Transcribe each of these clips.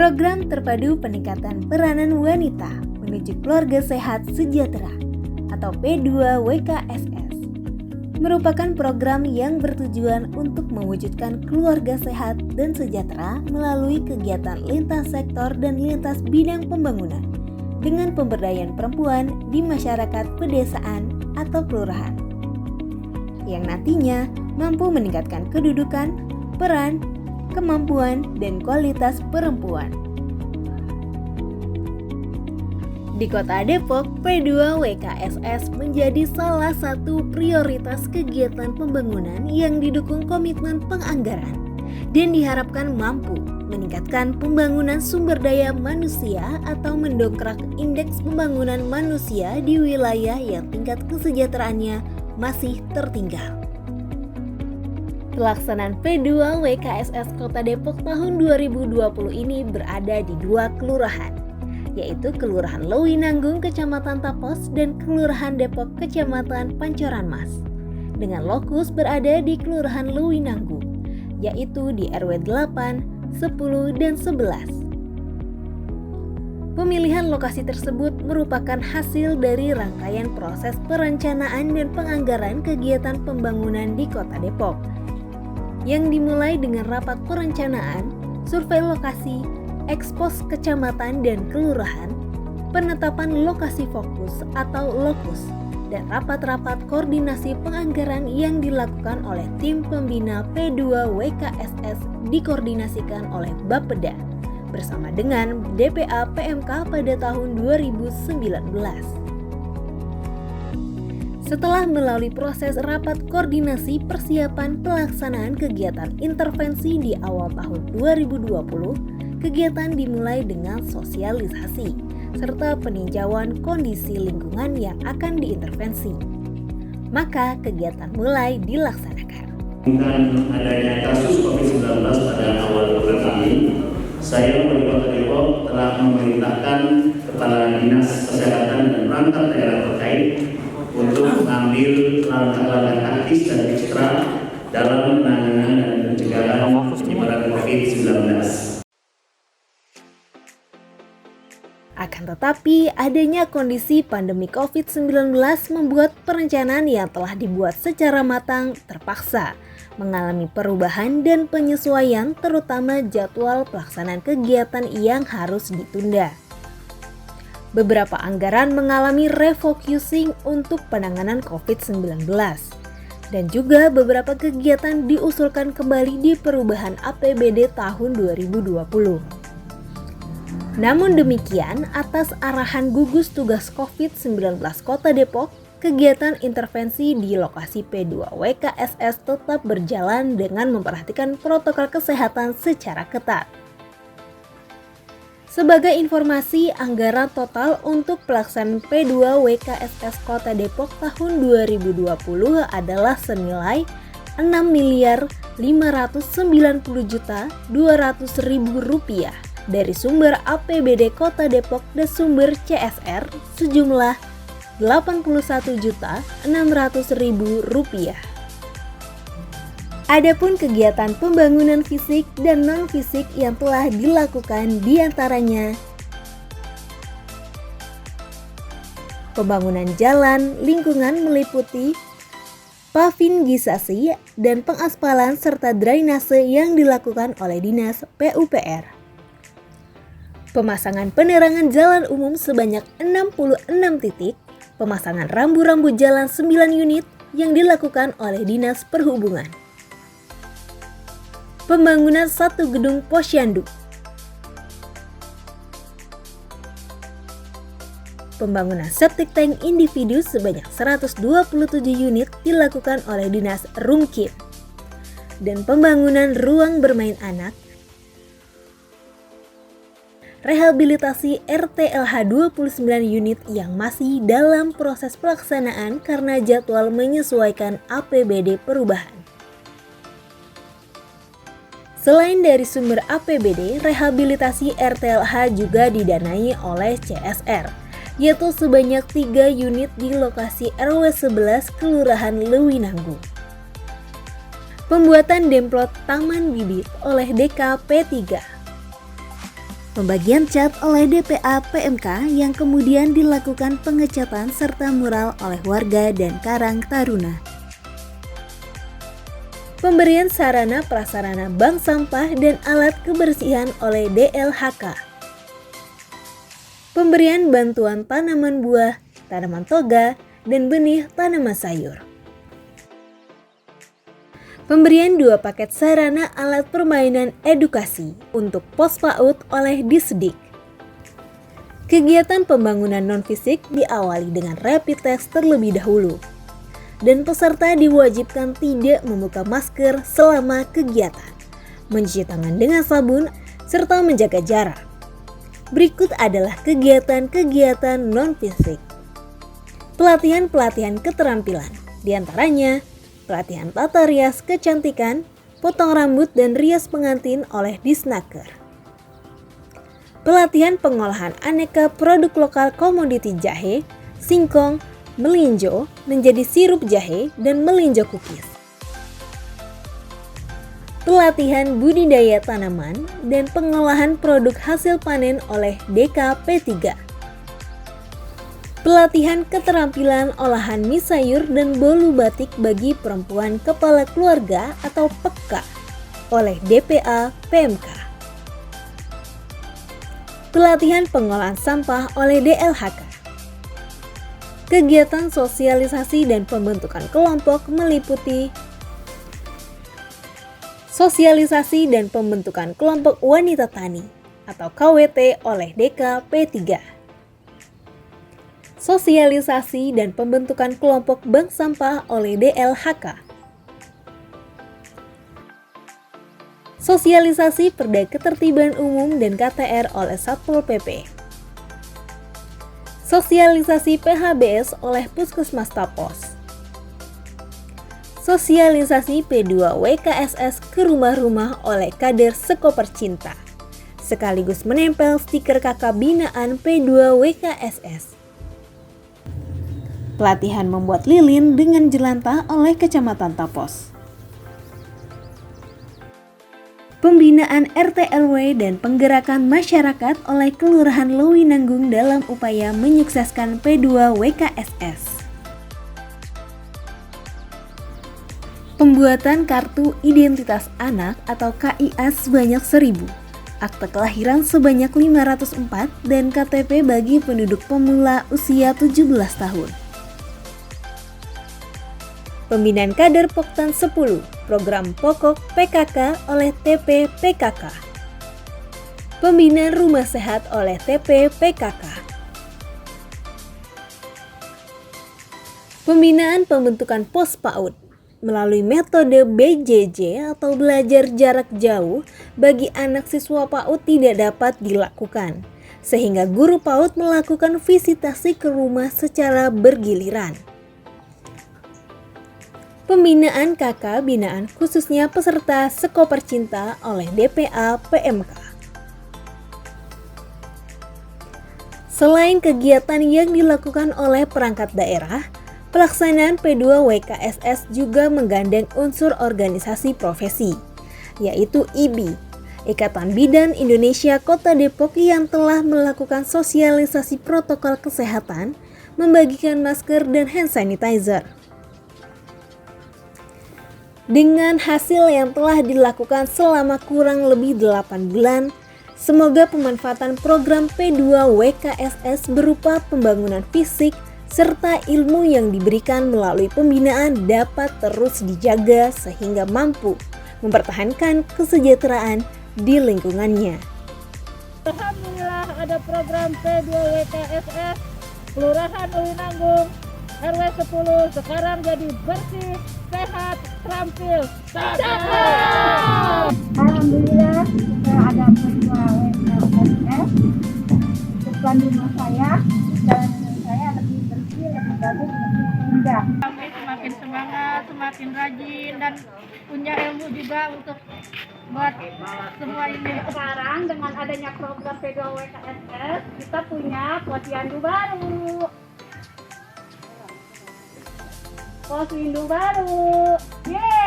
Program Terpadu Peningkatan Peranan Wanita Menuju Keluarga Sehat Sejahtera atau P2WKSS merupakan program yang bertujuan untuk mewujudkan keluarga sehat dan sejahtera melalui kegiatan lintas sektor dan lintas bidang pembangunan dengan pemberdayaan perempuan di masyarakat pedesaan atau kelurahan yang nantinya mampu meningkatkan kedudukan, peran, kemampuan, dan kualitas perempuan. Di Kota Depok, P2WKSS menjadi salah satu prioritas kegiatan pembangunan yang didukung komitmen penganggaran dan diharapkan mampu meningkatkan pembangunan sumber daya manusia atau mendongkrak indeks pembangunan manusia di wilayah yang tingkat kesejahteraannya masih tertinggal. Pelaksanaan P2WKSS Kota Depok tahun 2020 ini berada di 2 kelurahan, yaitu Kelurahan Lewinanggung Kecamatan Tapos dan Kelurahan Depok Kecamatan Pancoran Mas, dengan lokus berada di Kelurahan Lewinanggung, yaitu di RW 8, 10, dan 11. Pemilihan lokasi tersebut merupakan hasil dari rangkaian proses perencanaan dan penganggaran kegiatan pembangunan di Kota Depok, yang dimulai dengan rapat perencanaan, survei lokasi, ekspos kecamatan dan kelurahan, penetapan lokasi fokus atau lokus, dan rapat-rapat koordinasi penganggaran yang dilakukan oleh tim pembina P2WKSS dikoordinasikan oleh Bapeda bersama dengan DPA PMK pada tahun 2019. Setelah melalui proses rapat koordinasi persiapan pelaksanaan kegiatan intervensi di awal tahun 2020, kegiatan dimulai dengan sosialisasi serta peninjauan kondisi lingkungan yang akan diintervensi. Maka kegiatan mulai dilaksanakan. Dengan adanya kasus COVID-19 pada awal bulan ini, saya wali Kota Depok telah memerintahkan Kepala Dinas Kesehatan dan perangkat daerah terkait untuk mengambil langkah-langkah taktis dan ekstra dalam penanganan dan pencegahan penyebaran COVID-19. Akan tetapi, adanya kondisi pandemi COVID-19 membuat perencanaan yang telah dibuat secara matang terpaksa mengalami perubahan dan penyesuaian, terutama jadwal pelaksanaan kegiatan yang harus ditunda. Beberapa anggaran mengalami refocusing untuk penanganan COVID-19 dan juga beberapa kegiatan diusulkan kembali di perubahan APBD tahun 2020. Namun demikian, atas arahan gugus tugas COVID-19 Kota Depok, kegiatan intervensi di lokasi P2WKSS tetap berjalan dengan memperhatikan protokol kesehatan secara ketat. Sebagai informasi, anggaran total untuk pelaksanaan P2WKSS Kota Depok tahun 2020 adalah senilai Rp6.590.200.000 dari sumber APBD Kota Depok dan sumber CSR sejumlah Rp81.600.000. Adapun kegiatan pembangunan fisik dan non-fisik yang telah dilakukan diantaranya pembangunan jalan lingkungan meliputi pavingisasi dan pengaspalan serta drainase yang dilakukan oleh Dinas PUPR. Pemasangan penerangan jalan umum sebanyak 66 titik, pemasangan rambu-rambu jalan 9 unit yang dilakukan oleh Dinas Perhubungan. Pembangunan 1 gedung posyandu. Pembangunan septic tank individu sebanyak 127 unit dilakukan oleh Dinas Rumkin. Dan pembangunan ruang bermain anak. Rehabilitasi RTLH 29 unit yang masih dalam proses pelaksanaan karena jadwal menyesuaikan APBD perubahan. Selain dari sumber APBD, rehabilitasi RTLH juga didanai oleh CSR, yaitu sebanyak 3 unit di lokasi RW 11 Kelurahan Lewinanggung. Pembuatan demplot taman bibit oleh DKP 3. pembagian cat oleh DPA PMK yang kemudian dilakukan pengecatan serta mural oleh warga dan Karang Taruna. Pemberian sarana prasarana bank sampah dan alat kebersihan oleh DLHK. Pemberian bantuan tanaman buah, tanaman toga, dan benih tanaman sayur. Pemberian 2 paket sarana alat permainan edukasi untuk pos PAUD oleh Disdik. Kegiatan pembangunan non-fisik diawali dengan rapid test terlebih dahulu. Dan peserta diwajibkan tidak membuka masker selama kegiatan, mencuci tangan dengan sabun, serta menjaga jarak. Berikut adalah kegiatan-kegiatan non-fisik. Pelatihan-pelatihan keterampilan, diantaranya pelatihan tata rias kecantikan, potong rambut dan rias pengantin oleh Disnaker. Pelatihan pengolahan aneka produk lokal komoditi jahe, singkong, melinjo menjadi sirup jahe dan melinjo cookies. Pelatihan budidaya tanaman dan pengolahan produk hasil panen oleh DKP3. Pelatihan keterampilan olahan mie sayur dan bolu batik bagi perempuan kepala keluarga atau PKK oleh DPA PMK. Pelatihan pengolahan sampah oleh DLHK. Kegiatan sosialisasi dan pembentukan kelompok meliputi sosialisasi dan pembentukan kelompok wanita tani atau KWT oleh DKP3. Sosialisasi dan pembentukan kelompok bank sampah oleh DLHK. Sosialisasi Perda Ketertiban Umum dan KTR oleh Satpol PP. Sosialisasi PHBS oleh Puskesmas Tapos. Sosialisasi P2 WKSS ke rumah-rumah oleh kader Sekoper Cinta, sekaligus menempel stiker kakak binaan P2 WKSS. Pelatihan membuat lilin dengan jelantah oleh Kecamatan Tapos. Pembinaan RT/RW dan penggerakan masyarakat oleh Kelurahan Lewinanggung dalam upaya menyukseskan P2 WKSS. Pembuatan Kartu Identitas Anak atau KIA sebanyak 1.000, akte kelahiran sebanyak 504 dan KTP bagi penduduk pemula usia 17 tahun. Pembinaan kader Poktan 10, program pokok PKK oleh TP PKK. Pembinaan rumah sehat oleh TP PKK. Pembinaan pembentukan pos PAUD melalui metode BJJ atau belajar jarak jauh bagi anak siswa PAUD tidak dapat dilakukan, sehingga guru PAUD melakukan visitasi ke rumah secara bergiliran. Pembinaan KK binaan khususnya peserta Sekoper Cinta oleh DPA PMK. Selain kegiatan yang dilakukan oleh perangkat daerah, pelaksanaan P2 WKSS juga menggandeng unsur organisasi profesi, yaitu IBI, Ikatan Bidan Indonesia Kota Depok yang telah melakukan sosialisasi protokol kesehatan, membagikan masker dan hand sanitizer. Dengan hasil yang telah dilakukan selama kurang lebih 8 bulan, semoga pemanfaatan program P2 WKSS berupa pembangunan fisik serta ilmu yang diberikan melalui pembinaan dapat terus dijaga sehingga mampu mempertahankan kesejahteraan di lingkungannya. Alhamdulillah ada program P2 WKSS Kelurahan Lewinanggung RW 10 sekarang jadi bersih, sehat, terampil, cakep. Alhamdulillah sudah ada P2 WKSS untuk rumah saya, jalan saya lebih bersih, lebih bagus, lebih indah. Kami semakin semangat, semakin rajin dan punya ilmu juga untuk buat semua ini. Sekarang dengan adanya program P2 WKSS kita punya posyandu baru. Posyandu baru.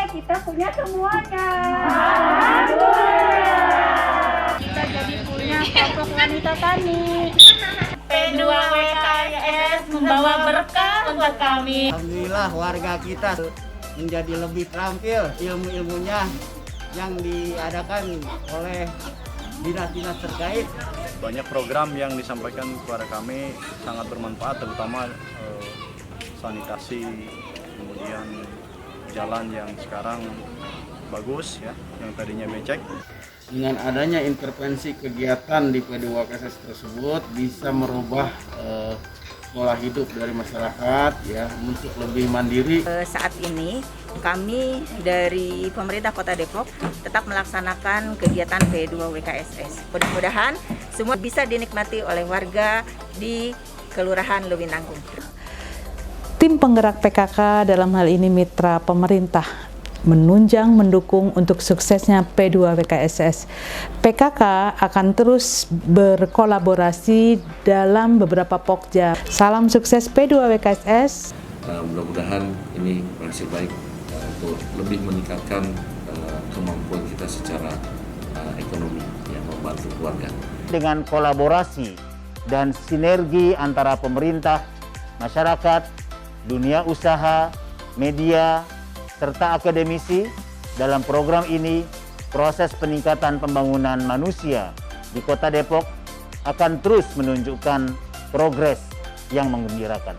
Kita punya semuanya. Alhamdulillah. Kita jadi punya kelompok wanita tani. P2WKSS membawa berkah untuk kami. Alhamdulillah warga kita menjadi lebih terampil ilmu-ilmunya yang diadakan oleh dinas-dinas terkait. Banyak program yang disampaikan kepada kami sangat bermanfaat, terutama sanitasi, kemudian jalan yang sekarang bagus ya, yang tadinya becek. Dengan adanya intervensi kegiatan di P2WKSS tersebut bisa merubah pola hidup dari masyarakat ya untuk lebih mandiri. Saat ini kami dari pemerintah Kota Depok tetap melaksanakan kegiatan P2WKSS. Mudah-mudahan semua bisa dinikmati oleh warga di Kelurahan Lewinanggung. Tim penggerak PKK dalam hal ini mitra pemerintah menunjang mendukung untuk suksesnya P2WKSS. PKK akan terus berkolaborasi dalam beberapa pokja. Salam sukses P2WKSS. Mudah-mudahan ini berhasil baik untuk lebih meningkatkan kemampuan kita secara ekonomi yang membantu keluarga. Dengan kolaborasi dan sinergi antara pemerintah, masyarakat, dunia usaha, media, serta akademisi, dalam program ini proses peningkatan pembangunan manusia di Kota Depok akan terus menunjukkan progres yang menggembirakan.